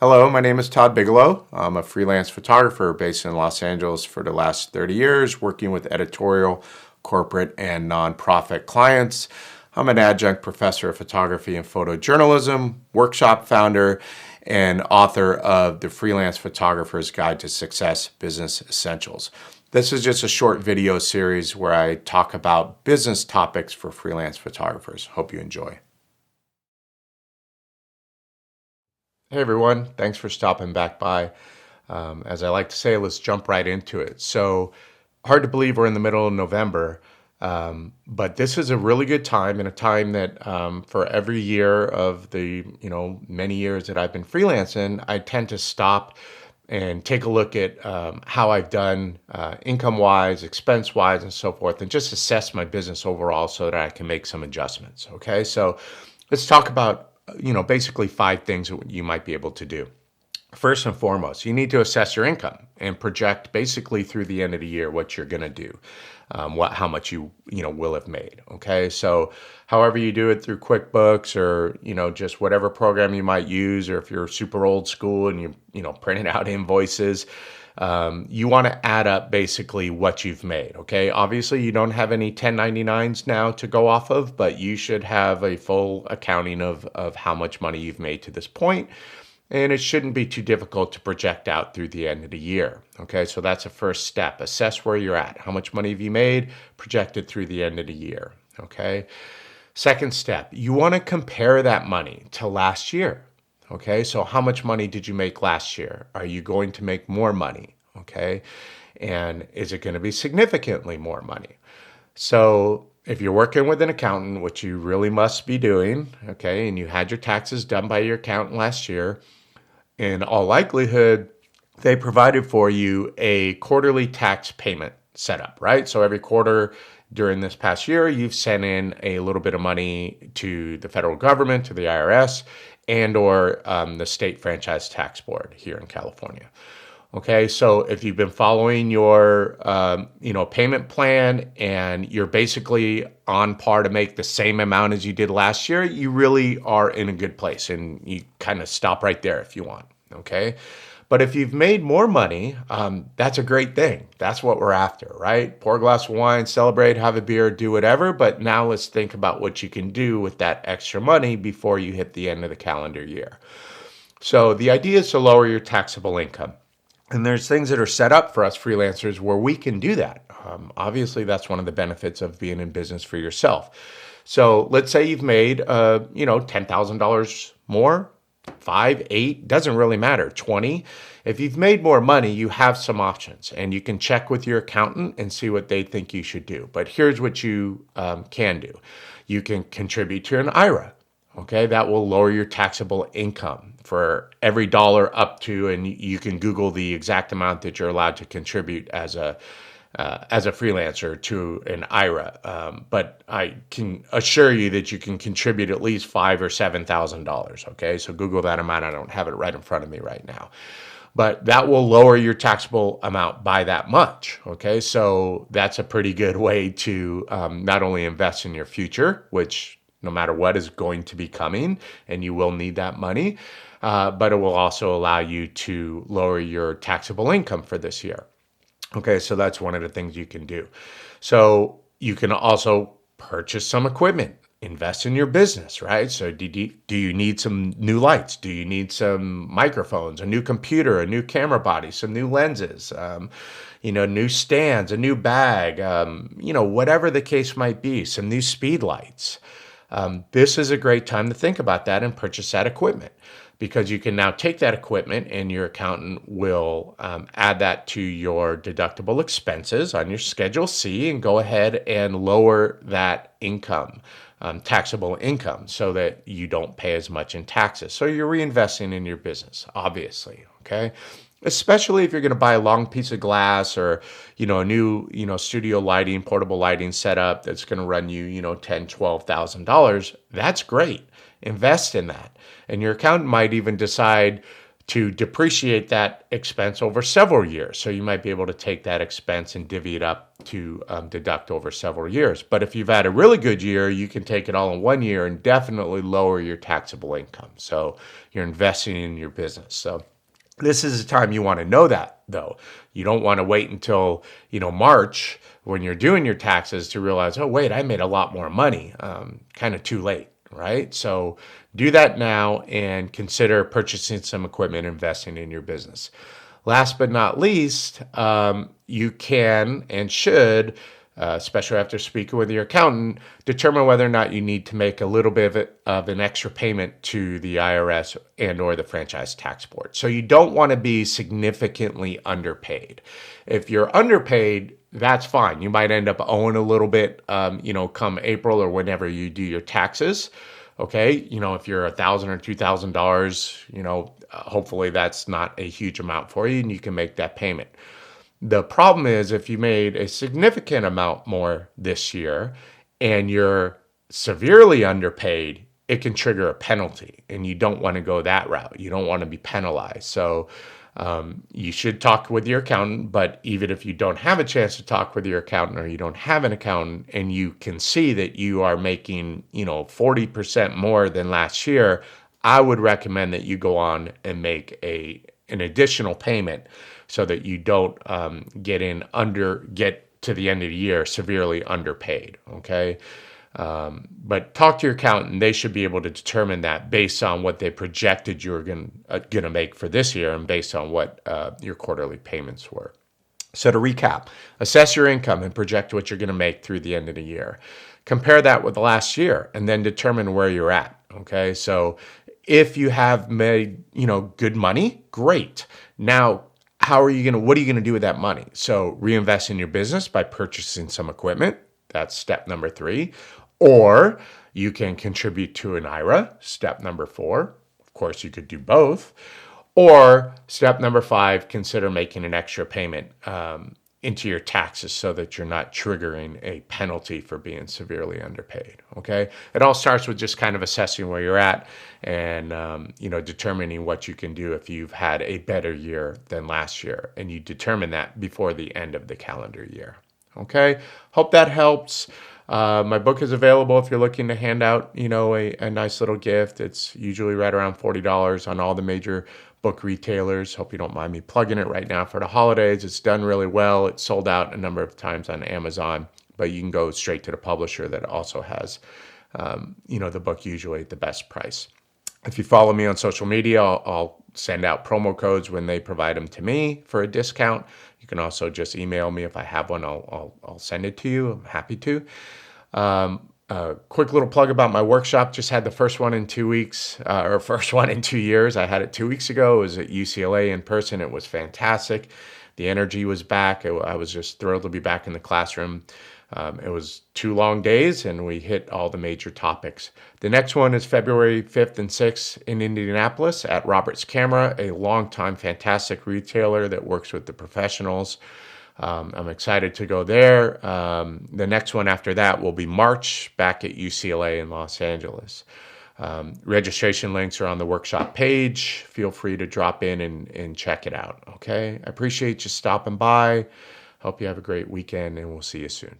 Hello, my name is Todd Bigelow. I'm a freelance photographer based in Los Angeles for the last 30 years, working with editorial, corporate, and nonprofit clients. I'm an adjunct professor of photography and photojournalism, workshop founder, and author of The Freelance Photographer's Guide to Success Business Essentials. This is just a short video series where I talk about business topics for freelance photographers. Hope you enjoy. Hey everyone, thanks for stopping back by. As I like to say, let's jump right into it. So, hard to believe we're in the middle of November, but this is a really good time, and a time that for every year of the many years that I've been freelancing, I tend to stop and take a look at how I've done income-wise, expense-wise, and so forth, and just assess my business overall so that I can make some adjustments. Okay, so let's talk about basically 5 things that you might be able to do. First and foremost, you need to assess your income and project basically through the end of the year what you're going to do, how much you will have made. Okay, so however you do it through QuickBooks or just whatever program you might use, or if you're super old school and you printed out invoices. You want to add up basically what you've made, okay? Obviously, you don't have any 1099s now to go off of, but you should have a full accounting of how much money you've made to this point, and it shouldn't be too difficult to project out through the end of the year, okay? So that's a first step. Assess where you're at. How much money have you made? Projected through the end of the year, okay? Second step, you want to compare that money to last year. Okay, so how much money did you make last year? Are you going to make more money? Okay, and is it going to be significantly more money? So if you're working with an accountant, which you really must be doing, okay, and you had your taxes done by your accountant last year, in all likelihood, they provided for you a quarterly tax payment setup, right? So every quarter during this past year, you've sent in a little bit of money to the federal government, to the IRS, and or the state franchise tax board here in California. Okay, so if you've been following your payment plan and you're basically on par to make the same amount as you did last year, you really are in a good place, and you kind of stop right there if you want. Okay, but if you've made more money, that's a great thing. That's what we're after, right? Pour a glass of wine, celebrate, have a beer, do whatever. But now let's think about what you can do with that extra money before you hit the end of the calendar year. So the idea is to lower your taxable income. And there's things that are set up for us freelancers where we can do that. Obviously, that's one of the benefits of being in business for yourself. So let's say you've made, $10,000 more. 5, 8, doesn't really matter, 20. If you've made more money, you have some options, and you can check with your accountant and see what they think you should do. But here's what you can do. You can contribute to an IRA, okay? That will lower your taxable income for every dollar up to, and you can Google the exact amount that you're allowed to contribute as a freelancer to an IRA, but I can assure you that you can contribute at least $5,000 or $7,000. Okay, so Google that amount. I don't have it right in front of me right now, but that will lower your taxable amount by that much. Okay, so that's a pretty good way to not only invest in your future, which no matter what is going to be coming, and you will need that money, but it will also allow you to lower your taxable income for this year. Okay, so that's one of the things you can do. So you can also purchase some equipment, invest in your business, right? So do you need some new lights? Do you need some microphones, a new computer, a new camera body, some new lenses, new stands, a new bag, whatever the case might be, some new speed lights. This is a great time to think about that and purchase that equipment, because you can now take that equipment and your accountant will add that to your deductible expenses on your Schedule C and go ahead and lower that income, taxable income, so that you don't pay as much in taxes. So you're reinvesting in your business, obviously, okay? Especially if you're going to buy a long piece of glass or, a new, studio lighting, portable lighting setup that's going to run you, $10,000, $12,000. That's great. Invest in that. And your accountant might even decide to depreciate that expense over several years. So you might be able to take that expense and divvy it up to deduct over several years. But if you've had a really good year, you can take it all in one year and definitely lower your taxable income. So you're investing in your business. So this is the time you want to know that, though. You don't want to wait until, March when you're doing your taxes to realize, oh, wait, I made a lot more money. Kind of too late, right? So do that now and consider purchasing some equipment, investing in your business. Last but not least, you can and should, especially after speaking with your accountant, determine whether or not you need to make a little bit of an extra payment to the IRS and or the franchise tax board. So you don't want to be significantly underpaid. If you're underpaid, that's fine. You might end up owing a little bit, come April or whenever you do your taxes. Okay, if you're $1,000 or $2,000, hopefully that's not a huge amount for you and you can make that payment. The problem is if you made a significant amount more this year and you're severely underpaid, it can trigger a penalty, and you don't want to go that route. You don't want to be penalized. So you should talk with your accountant, but even if you don't have a chance to talk with your accountant or you don't have an accountant and you can see that you are making, 40% more than last year, I would recommend that you go on and make an additional payment so that you don't get to the end of the year severely underpaid. Okay. But talk to your accountant. They should be able to determine that based on what they projected you were going to make for this year and based on what your quarterly payments were. So to recap, assess your income and project what you're going to make through the end of the year. Compare that with last year and then determine where you're at. Okay. So if you have made, good money, great. Now, what are you going to do with that money? So reinvest in your business by purchasing some equipment. That's step number 3. Or you can contribute to an IRA, step number 4. Of course, you could do both. Or step number 5, consider making an extra payment into your taxes so that you're not triggering a penalty for being severely underpaid. Okay. It all starts with just kind of assessing where you're at and, determining what you can do if you've had a better year than last year. And you determine that before the end of the calendar year. Okay. Hope that helps. My book is available if you're looking to hand out, a nice little gift. It's usually right around $40 on all the major book retailers. Hope you don't mind me plugging it right now for the holidays. It's done really well. It's sold out a number of times on Amazon, but you can go straight to the publisher that also has, the book usually at the best price. If you follow me on social media, I'll send out promo codes when they provide them to me for a discount. You can also just email me. If I have one, I'll send it to you. I'm happy to. Quick little plug about my workshop. Just had the first one in 2 weeks, or first one in 2 years. I had it 2 weeks ago. It was at UCLA in person. It was fantastic. The energy was back. I was just thrilled to be back in the classroom. It was 2 long days, and we hit all the major topics. The next one is February 5th and 6th in Indianapolis at Roberts Camera, a longtime fantastic retailer that works with the professionals. I'm excited to go there. The next one after that will be March back at UCLA in Los Angeles. Registration links are on the workshop page. Feel free to drop in and check it out. Okay. I appreciate you stopping by. Hope you have a great weekend, and we'll see you soon.